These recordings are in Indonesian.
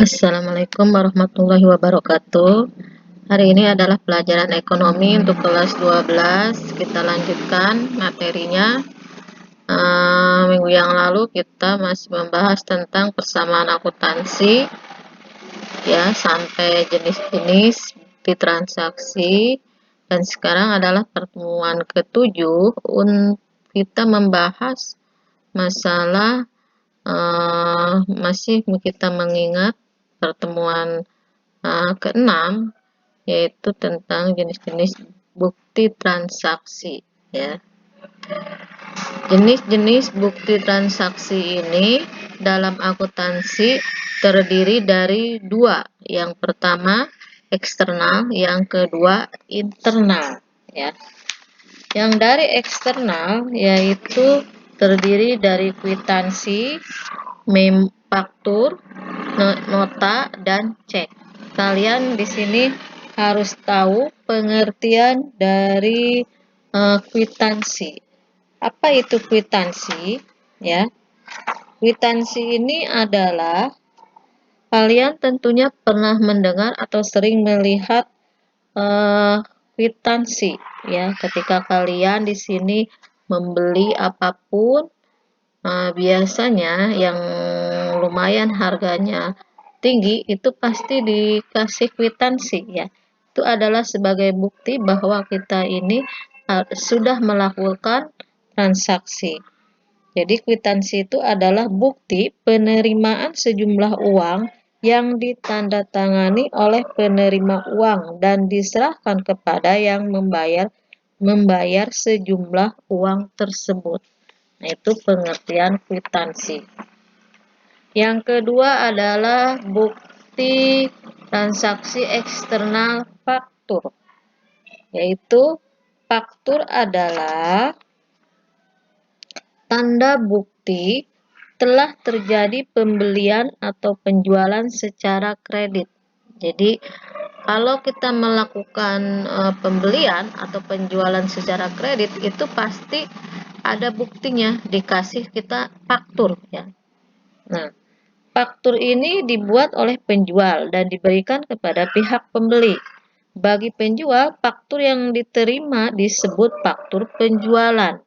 Assalamualaikum warahmatullahi wabarakatuh. Hari ini adalah pelajaran ekonomi untuk kelas 12. Kita lanjutkan materinya. Minggu yang lalu kita masih membahas tentang persamaan akuntansi, ya, sampai jenis-jenis bukti transaksi. Dan sekarang adalah pertemuan ke-7. Kita membahas masalah masih kita mengingat pertemuan ke-6, yaitu tentang jenis-jenis bukti transaksi, ya. Jenis-jenis bukti transaksi ini dalam akuntansi terdiri dari dua. Yang pertama eksternal, yang kedua internal, ya. Yang dari eksternal yaitu terdiri dari kwitansi, faktur, nota, dan cek. Kalian di sini harus tahu pengertian dari kwitansi. Apa itu kwitansi? Ya, kwitansi ini adalah, kalian tentunya pernah mendengar atau sering melihat kwitansi, ya, ketika kalian di sini membeli apapun. Biasanya yang lumayan harganya tinggi itu pasti dikasih kwitansi, ya. Itu adalah sebagai bukti bahwa kita ini sudah melakukan transaksi. Jadi kwitansi itu adalah bukti penerimaan sejumlah uang yang ditandatangani oleh penerima uang dan diserahkan kepada yang membayar sejumlah uang tersebut. Nah, itu pengertian kwitansi. Yang kedua adalah bukti transaksi eksternal faktur, yaitu faktur adalah tanda bukti telah terjadi pembelian atau penjualan secara kredit. Jadi kalau kita melakukan pembelian atau penjualan secara kredit, itu pasti ada buktinya, dikasih kita faktur, ya. Nah, faktur ini dibuat oleh penjual dan diberikan kepada pihak pembeli. Bagi penjual, faktur yang diterima disebut faktur penjualan.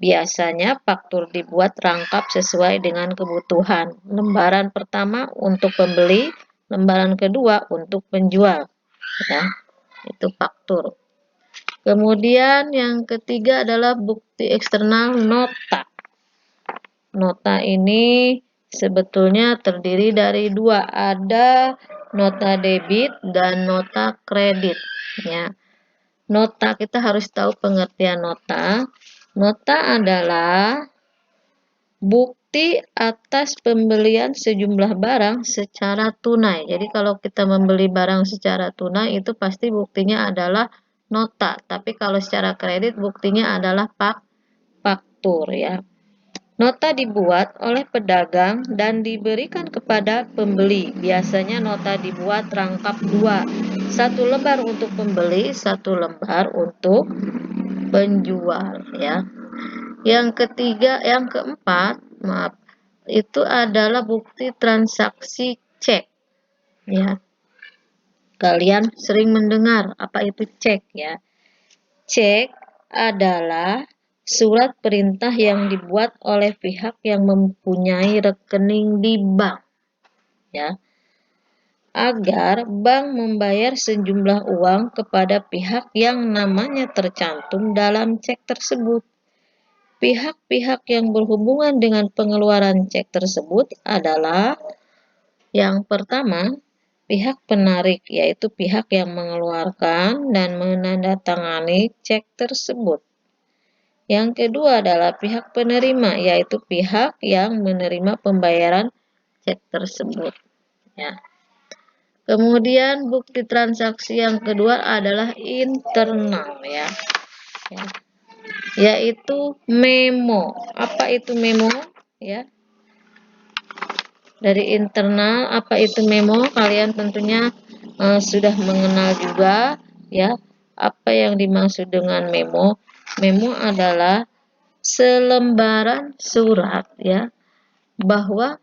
Biasanya faktur dibuat rangkap sesuai dengan kebutuhan. Lembaran pertama untuk pembeli, lembaran kedua untuk penjual, ya. Itu faktur. Kemudian yang ketiga adalah bukti eksternal nota. Nota ini sebetulnya terdiri dari dua, ada nota debit dan nota kredit, ya. Nota, kita harus tahu pengertian nota. Nota adalah bukti atas pembelian sejumlah barang secara tunai. Jadi kalau kita membeli barang secara tunai itu pasti buktinya adalah nota. Tapi kalau secara kredit buktinya adalah faktur, ya. Nota dibuat oleh pedagang dan diberikan kepada pembeli. Biasanya nota dibuat rangkap dua, satu lembar untuk pembeli, satu lembar untuk penjual, ya. Yang keempat, itu adalah bukti transaksi cek, ya. Kalian sering mendengar apa itu cek, ya. Cek adalah surat perintah yang dibuat oleh pihak yang mempunyai rekening di bank, ya, agar bank membayar sejumlah uang kepada pihak yang namanya tercantum dalam cek tersebut. Pihak-pihak yang berhubungan dengan pengeluaran cek tersebut adalah yang pertama, pihak penarik, yaitu pihak yang mengeluarkan dan menandatangani cek tersebut. Yang kedua adalah pihak penerima, yaitu pihak yang menerima pembayaran cek tersebut, ya. Kemudian bukti transaksi yang kedua adalah internal, ya, yaitu memo. Apa itu memo, ya? Dari internal, apa itu memo? Kalian tentunya sudah mengenal juga, ya, apa yang dimaksud dengan memo. Memo adalah selembaran surat, ya, bahwa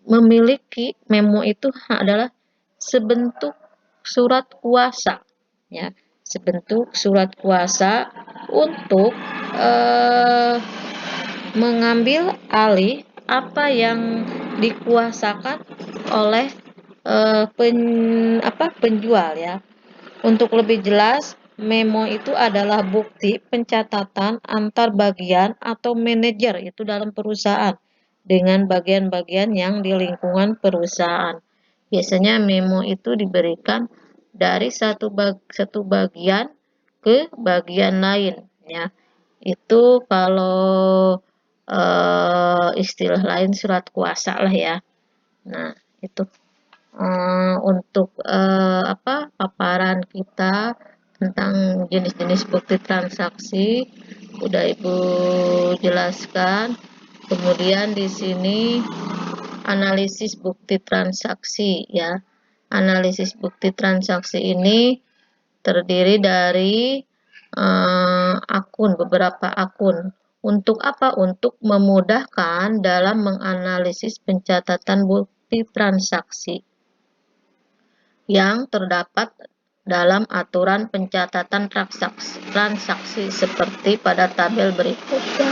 memiliki memo itu adalah sebentuk surat kuasa, ya, sebentuk surat kuasa untuk mengambil alih apa yang dikuasakan oleh penjual, ya. Untuk lebih jelas, memo itu adalah bukti pencatatan antar bagian atau manajer itu dalam perusahaan dengan bagian-bagian yang di lingkungan perusahaan. Biasanya memo itu diberikan dari satu bagian ke bagian lain, ya. Itu kalau istilah lain surat kuasa lah, ya. Nah, itu untuk paparan kita tentang jenis-jenis bukti transaksi udah Ibu jelaskan. Kemudian di sini analisis bukti transaksi, ya. Analisis bukti transaksi ini terdiri dari beberapa akun. Untuk apa? Untuk memudahkan dalam menganalisis pencatatan bukti transaksi yang terdapat dalam aturan pencatatan transaksi seperti pada tabel berikutnya.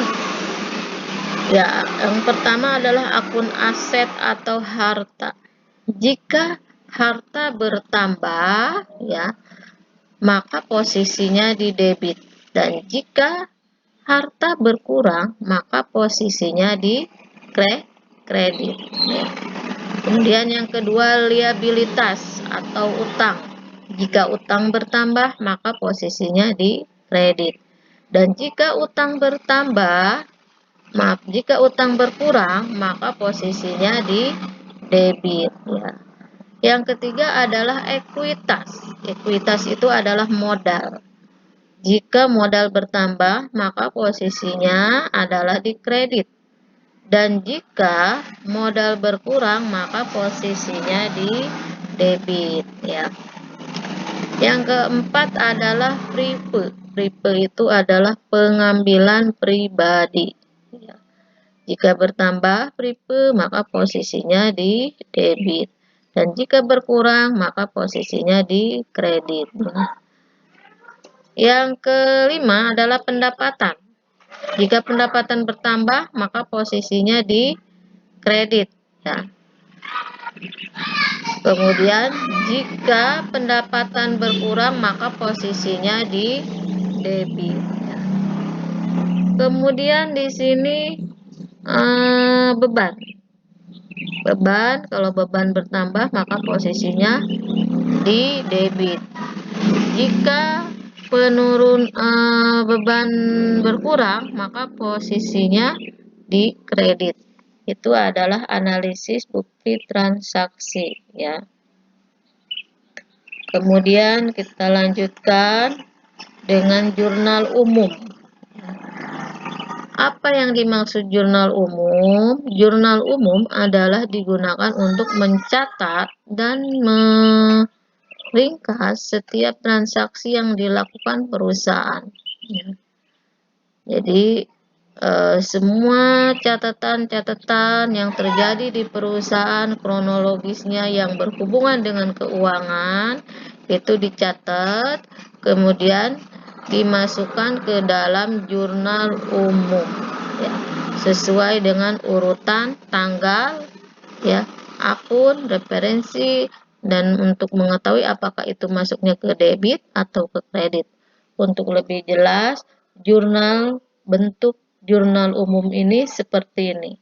Ya, yang pertama adalah akun aset atau harta. Jika harta bertambah, ya, maka posisinya di debit, dan jika harta berkurang, maka posisinya di kredit, ya. Kemudian yang kedua, liabilitas atau utang. Jika utang bertambah, maka posisinya di kredit. Dan jika utang berkurang, maka posisinya di debit, ya. Yang ketiga adalah ekuitas. Ekuitas itu adalah modal. Jika modal bertambah, maka posisinya adalah di kredit. Dan jika modal berkurang, maka posisinya di debit, ya. Yang keempat adalah prepe. Prepe itu adalah pengambilan pribadi, ya. Jika bertambah prepe, maka posisinya di debit. Dan jika berkurang, maka posisinya di kredit, ya. Yang kelima adalah pendapatan. Jika pendapatan bertambah, maka posisinya di kredit, ya. Kemudian jika pendapatan berkurang, maka posisinya di debit, ya. Kemudian di sini beban. Kalau beban bertambah, maka posisinya di debit. Jika beban berkurang, maka posisinya di kredit. Itu adalah analisis bukti transaksi, ya. Kemudian kita lanjutkan dengan jurnal umum. Apa yang dimaksud jurnal umum? Jurnal umum adalah digunakan untuk mencatat dan meringkas setiap transaksi yang dilakukan perusahaan, ya. Jadi semua catatan-catatan yang terjadi di perusahaan, kronologisnya yang berhubungan dengan keuangan itu dicatat, kemudian dimasukkan ke dalam jurnal umum, ya, sesuai dengan urutan tanggal, ya, akun, referensi, dan untuk mengetahui apakah itu masuknya ke debit atau ke kredit. Untuk lebih jelas, bentuk jurnal umum ini seperti ini.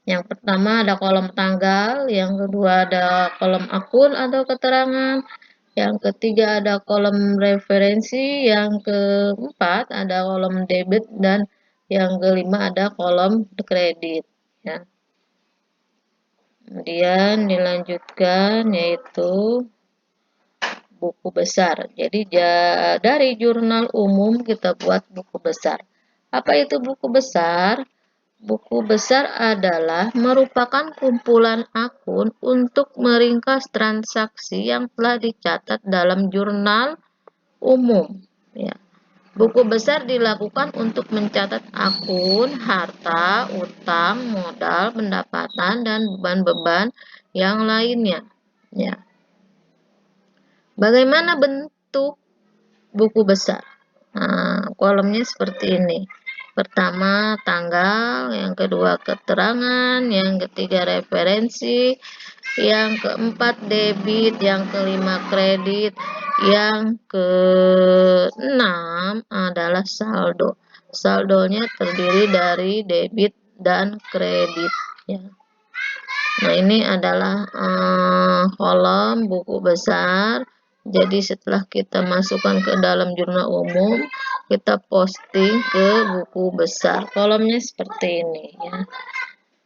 Yang pertama ada kolom tanggal, yang kedua ada kolom akun atau keterangan, yang ketiga ada kolom referensi, yang keempat ada kolom debit, dan yang kelima ada kolom kredit, ya. Kemudian dilanjutkan yaitu buku besar. Jadi dari jurnal umum kita buat buku besar. Apa itu buku besar? Buku besar adalah merupakan kumpulan akun untuk meringkas transaksi yang telah dicatat dalam jurnal umum, ya. Buku besar dilakukan untuk mencatat akun, harta, utang, modal, pendapatan, dan beban-beban yang lainnya. Ya. Bagaimana bentuk buku besar? Nah, kolomnya seperti ini. Pertama, tanggal, yang kedua, keterangan, yang ketiga, referensi, yang keempat, debit, yang kelima, kredit, yang keenam adalah saldo. Saldonya terdiri dari debit dan kredit. Ya. Nah, ini adalah kolom buku besar. Jadi setelah kita masukkan ke dalam jurnal umum, kita posting ke buku besar. Kolomnya seperti ini ya.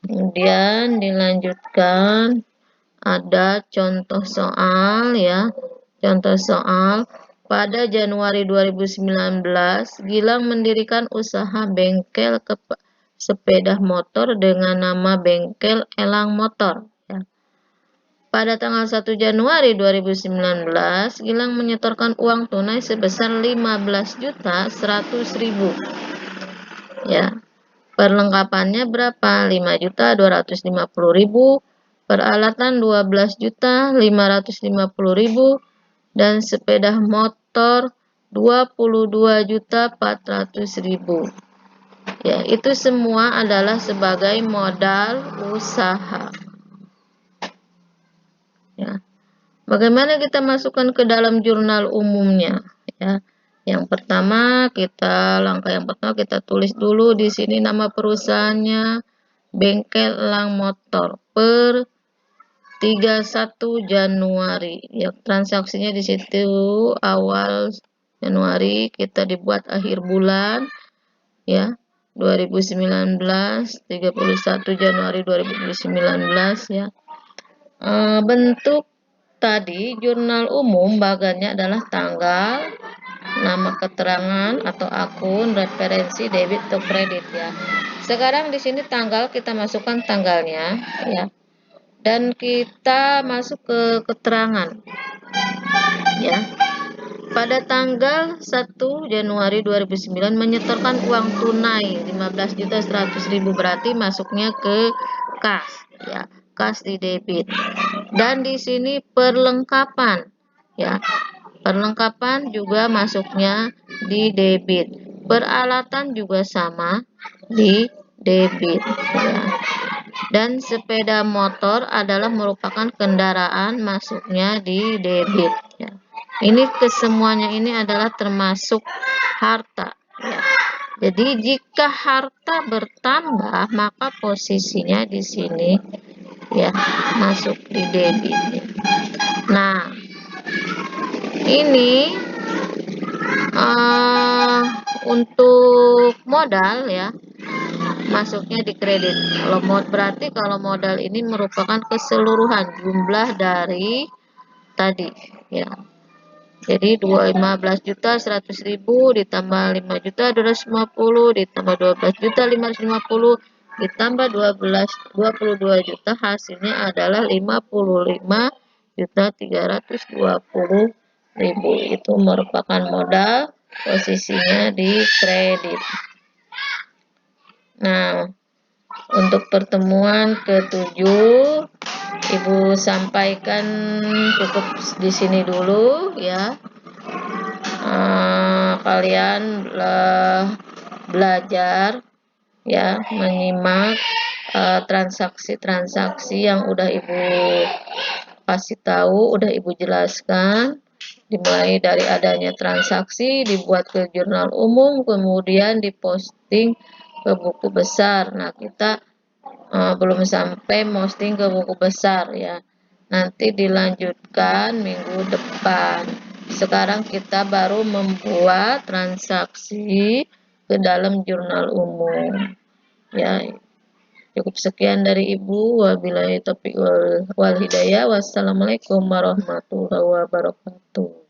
Kemudian dilanjutkan ada contoh soal ya. Contoh soal, pada Januari 2019, Gilang mendirikan usaha bengkel sepeda motor dengan nama Bengkel Elang Motor. Ya. Pada tanggal 1 Januari 2019, Gilang menyetorkan uang tunai sebesar 15.100.000. Ya. Perlengkapannya berapa? 5.250.000, peralatan 12.550.000, dan sepeda motor 22.400.000. Ya, itu semua adalah sebagai modal usaha. Ya. Bagaimana kita masukkan ke dalam jurnal umumnya? Ya. Yang pertama, langkah yang pertama kita tulis dulu di sini nama perusahaannya, Bengkel Elang Motor per 31 Januari. Ya, transaksinya di situ awal Januari, kita dibuat akhir bulan ya. 2019, 31 Januari 2019 ya. Bentuk tadi jurnal umum bagannya adalah tanggal, nama keterangan atau akun, referensi, debit atau kredit ya. Sekarang di sini tanggal, kita masukkan tanggalnya ya. Dan kita masuk ke keterangan ya. Pada tanggal 1 Januari 2009 menyetorkan uang tunai 15.100.000, berarti masuknya ke kas ya, kas di debit. Dan di sini perlengkapan ya. Perlengkapan juga masuknya di debit. Peralatan juga sama di debit ya. Dan sepeda motor adalah merupakan kendaraan, masuknya di debit ya. Ini kesemuanya ini adalah termasuk harta ya. Jadi jika harta bertambah maka posisinya di sini ya masuk di debit ya. Nah, ini untuk modal ya, masuknya di kredit. Berarti kalau modal ini merupakan keseluruhan jumlah dari tadi ya. Jadi 15.100.000 ditambah 5.250 ditambah 12.550 ditambah 22 juta, hasilnya adalah 55.320.000. Itu merupakan modal, posisinya di kredit. Nah, untuk pertemuan ke-7 Ibu sampaikan cukup di sini dulu ya. Kalian belajar ya, menyimak transaksi-transaksi yang udah Ibu kasih tahu, udah Ibu jelaskan, dimulai dari adanya transaksi, dibuat ke jurnal umum, kemudian diposting ke buku besar. Nah, kita belum sampai posting ke buku besar ya. Nanti dilanjutkan minggu depan. Sekarang kita baru membuat transaksi ke dalam jurnal umum. Ya, cukup sekian dari Ibu. Wabillahi taufiq wal hidayah. Wassalamualaikum warahmatullahi wabarakatuh.